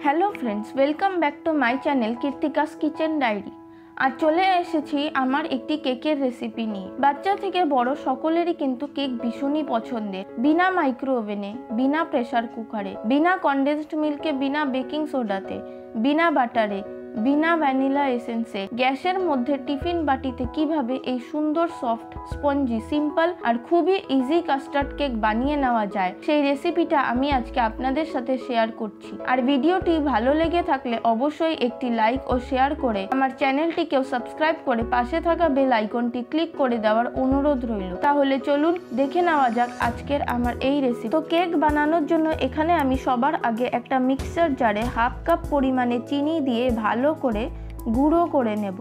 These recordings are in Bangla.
Hello friends, welcome back to my channel Kirtika's kitchen diary. আজ চলে এসেছি আমার একটি কেকের রেসিপি নিয়ে। বাচ্চা থেকে বড় সকলেরই কিন্তু কেক ভীষণই পছন্দের। বিনা মাইক্রো ওভেনে, বিনা প্রেসার কুকারে, বিনা কনডেন্সড মিল্কে, বিনা বেকিং সোডাতে, বিনা বাটারে, বিনা ভ্যানিলা এসেন্সে, গ্যাসের মধ্যে টিফিন বাটিতে কিভাবে এই সুন্দর সফট স্পঞ্জি সিম্পল আর খুবই ইজি কাস্টার্ড কেক বানিয়ে নেওয়া যায়, সেই রেসিপিটা আমি আজকে আপনাদের সাথে শেয়ার করছি। আর ভিডিওটি ভালো লেগে থাকলে অবশ্যই একটি লাইক ও শেয়ার করে আমার চ্যানেলটিকেও সাবস্ক্রাইব করে পাশে থাকা বেল আইকনটি ক্লিক করে দেওয়ার অনুরোধ রইল। তাহলে চলুন দেখে নেওয়া যাক আজকের আমার এই রেসিপি। তো কেক বানানোর জন্য এখানে আমি সবার আগে একটা মিক্সার জারে হাফ কাপ পরিমাণে চিনি দিয়ে ভালো করে গুঁড়ো করে নেব।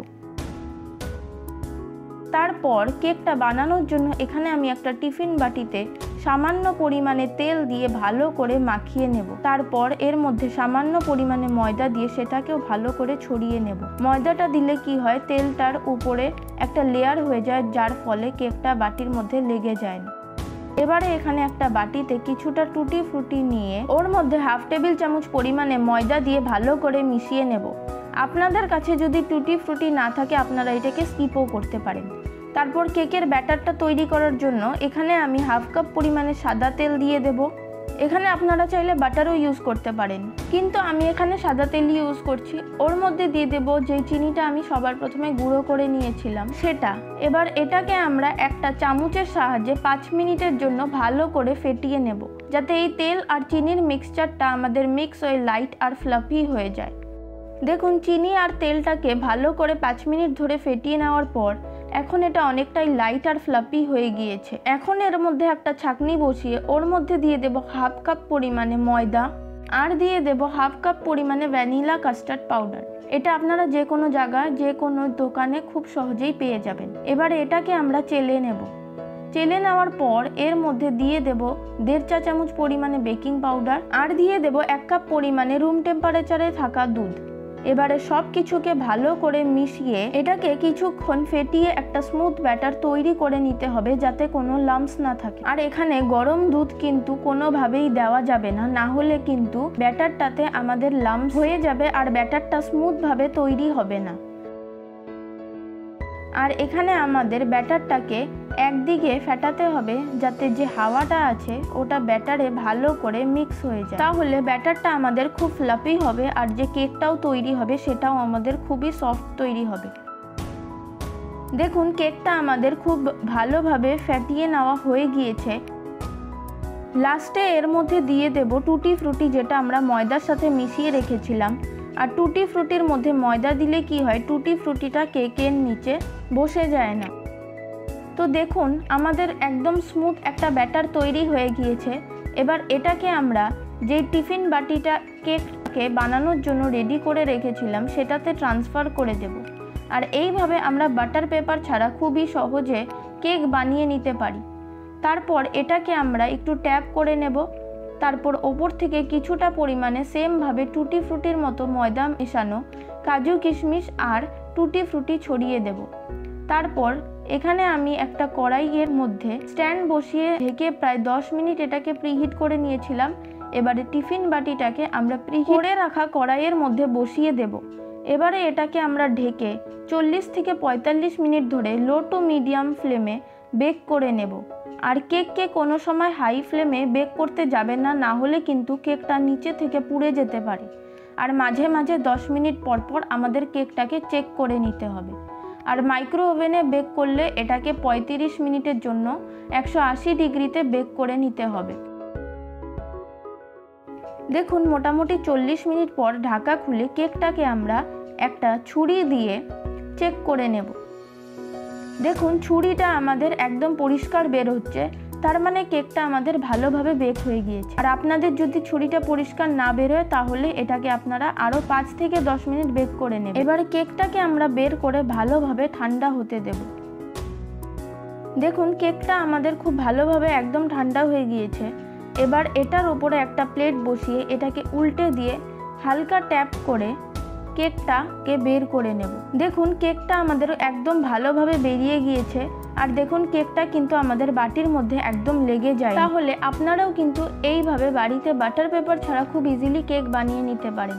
তারপর কেকটা বানানোর জন্য এখানে আমি একটা টিফিন বাটিতে সামান্য পরিমাণে তেল দিয়ে ভালো করে মাখিয়ে নেব। তারপর এর মধ্যে সামান্য পরিমাণে ময়দা দিয়ে সেটাকেও ভালো করে ছড়িয়ে নেব। ময়দাটা দিলে কি হয়, তেলটার উপরে একটা লেয়ার হয়ে যায়, যার ফলে কেকটা বাটির মধ্যে লেগে যায় না। এবারে এখানে একটা বাটিতে কিছুটা টুটি ফ্রুটি নিয়ে ওর মধ্যে হাফ টেবিল চামচ পরিমাণে ময়দা দিয়ে ভালো করে মিশিয়ে নেব। আপনাদের কাছে যদি টুটি ফ্রুটি না থাকে আপনারা এটাকে স্কিপও করতে পারেন। তারপর কেকের ব্যাটারটা তৈরি করার জন্য এখানে আমি হাফ কাপ পরিমাণে সাদা তেল দিয়ে দেব। এখানে আপনারা চাইলে বাটারও ইউজ করতে পারেন, কিন্তু আমি এখানে সাদা তেলই ইউজ করছি। ওর মধ্যে দিয়ে দেব যে চিনিটা আমি সবার প্রথমে গুঁড়ো করে নিয়েছিলাম সেটা। এবার এটাকে আমরা একটা চামচের সাহায্যে 5 মিনিটের জন্য ভালো করে ফেটিয়ে নেব, যাতে এই তেল আর চিনির মিক্সচারটা আমাদের মিক্স হয়ে লাইট আর ফ্লাফি হয়ে যায়। দেখুন, চিনি আর তেলটাকে ভালো করে 5 মিনিট ধরে ফেটিয়ে নেওয়ার পর এখন এটা অনেকটাই লাইট আর ফ্লাফি হয়ে গিয়েছে। এখন এর মধ্যে একটা ছাঁকনি বসিয়ে ওর মধ্যে দিয়ে দেব হাফ কাপ পরিমাণে ময়দা আর দিয়ে দেব হাফ কাপ পরিমাণে ভ্যানিলা কাস্টার্ড পাউডার। এটা আপনারা যে কোনো জায়গায় যে কোনো দোকানে খুব সহজেই পেয়ে যাবেন। এবারে এটাকে আমরা চেলে নেব। চেলে নেওয়ার পর এর মধ্যে দিয়ে দেব 1.5 চা চামচ পরিমাণে বেকিং পাউডার আর দিয়ে দেব 1 কাপ পরিমাণে রুম টেম্পারেচারে থাকা দুধ। এবারে সব কিছুকে ভালো করে মিশিয়ে এটাকে কিছুক্ষণ ফেটিয়ে একটা স্মুথ ব্যাটার তৈরি করে নিতে হবে, যাতে কোনো লাম্পস না থাকে। আর এখানে গরম দুধ কিন্তু কোনোভাবেই দেওয়া যাবে না, না হলে কিন্তু ব্যাটারটাতে আমাদের লাম্পস হয়ে যাবে আর ব্যাটারটা স্মুথভাবে তৈরি হবে না। আর এখানে আমাদের ব্যাটারটাকে একদিকে ফেটাতে হবে, যাতে যে হাওয়াটা আছে ওটা ব্যাটারে ভালো করে মিক্স হয়ে যায়। তাহলে ব্যাটারটা আমাদের খুব ফ্লাফি হবে আর যে কেকটাও তৈরি হবে সেটাও আমাদের খুবই সফট তৈরি হবে। দেখুন, কেকটা আমাদের খুব ভালোভাবে ফেটিয়ে নেওয়া হয়ে গিয়েছে। লাস্টে এর মধ্যে দিয়ে দেব টুটি ফ্রুটি, যেটা আমরা ময়দার সাথে মিশিয়ে রেখেছিলাম। আর টুটি ফ্রুটির মধ্যে ময়দা দিলে কি হয়, টুটি ফ্রুটিটা কেকের নিচে বসে যায় না। তো দেখুন, আমাদের একদম স্মুথ একটা ব্যাটার তৈরি হয়ে গিয়েছে। এবার এটাকে আমরা যে টিফিন বাটিটা কেককে বানানোর জন্য রেডি করে রেখেছিলাম সেটাতে ট্রান্সফার করে দেব। আর এইভাবে আমরা বাটার পেপার ছাড়া খুবই সহজে কেক বানিয়ে নিতে পারি। তারপর এটাকে আমরা একটু ট্যাপ করে নেব। তারপর ওপর থেকে কিছুটা পরিমাণে সেমভাবে টুটি ফ্রুটির মতো ময়দা মেশানো কাজু কিশমিশ আর টুটি ফ্রুটি ছড়িয়ে দেব। তারপর এখানে আমি একটা কড়াইয়ের মধ্যে স্ট্যান্ড বসিয়ে ঢেকে প্রায় 10 মিনিট এটাকে প্রিহিট করে নিয়েছিলাম। এবারে টিফিন বাটিটাকে আমরা প্রিহিট করে রাখা কড়াইয়ের মধ্যে বসিয়ে দেব। এবারে এটাকে আমরা ঢেকে 40 থেকে 45 মিনিট ধরে লো টু মিডিয়াম ফ্লেমে বেক করে নেব। আর কেককে কোনো সময় হাই ফ্লেমে বেক করতে যাবেন না, না হলে কিন্তু কেকটা নিচে থেকে পুড়ে যেতে পারে। আর মাঝে মাঝে 10 মিনিট পর পর আমাদের কেকটাকে চেক করে নিতে হবে। আর মাইক্রো ওভেনে বেক করলে এটাকে 35 মিনিটের জন্য 180 ডিগ্রিতে বেক করে নিতে হবে। দেখুন, মোটামুটি 40 মিনিট পর ঢাকা খুলে কেকটাকে আমরা একটা ছুরি দিয়ে চেক করে নেব। দেখুন, ছুরিটা আমাদের একদম পরিষ্কার বের হচ্ছে, তার মানে কেকটা আমাদের ভালোভাবে বেক হয়ে গিয়েছে। আর আপনাদের যদি ছুরিটা পরিষ্কার না বের হয় তাহলে এটাকে আপনারা আরও 5 থেকে 10 মিনিট বেক করে নেবেন। এবারে কেকটাকে আমরা বের করে ভালোভাবে ঠান্ডা হতে দেব। দেখুন, কেকটা আমাদের খুব ভালোভাবে একদম ঠান্ডা হয়ে গিয়েছে। এবার এটার উপরে একটা প্লেট বসিয়ে এটাকে উল্টে দিয়ে হালকা ট্যাপ করে কেকটাকে বের করে নেব। দেখুন, কেকটা আমাদের একদম ভালোভাবে বেরিয়ে গিয়েছে। আর দেখুন, কেকটা কিন্তু আমাদের বাটির মধ্যে একদম লেগে যায়। তাহলে আপনারাও কিন্তু এইভাবে বাড়িতে বাটার পেপার ছাড়া খুব ইজিলি কেক বানিয়ে নিতে পারেন।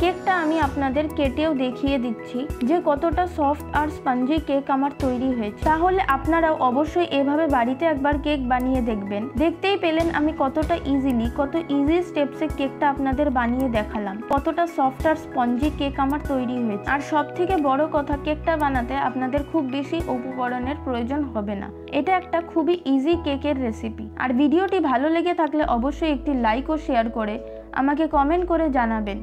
কেকটা আমি আপনাদের কেটেও দেখিয়ে দিচ্ছি যে কতটা সফট আর স্পঞ্জি কেক আমার তৈরি হয়েছে। তাহলে আপনারাও অবশ্যই এভাবে বাড়িতে একবার কেক বানিয়ে দেখবেন। দেখতেই পেলেন আমি কতটা কত ইজি স্টেপসে কেকটা আপনাদের বানিয়ে দেখালাম, কতটা সফট আর স্পঞ্জি কেক আমার তৈরি হয়েছে। আর সব থেকে বড় কথা, কেকটা বানাতে আপনাদের খুব বেশি উপকরণের প্রয়োজন হবে না। এটা একটা খুবই ইজি কেকের রেসিপি। আর ভিডিওটি ভালো লেগে থাকলে অবশ্যই একটি লাইক ও শেয়ার করে আমাকে কমেন্ট করে জানাবেন।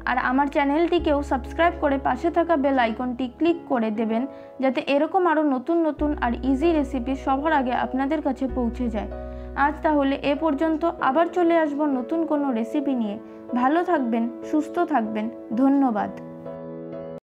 আর আমার চ্যানেলটিকেও সাবস্ক্রাইব করে পাশে থাকা বেল আইকনটি ক্লিক করে দেবেন, যাতে এরকম আরও নতুন নতুন আর ইজি রেসিপি সবার আগে আপনাদের কাছে পৌঁছে যায়। আজ তাহলে এ পর্যন্ত, আবার চলে আসবো নতুন কোনো রেসিপি নিয়ে। ভালো থাকবেন, সুস্থ থাকবেন, ধন্যবাদ।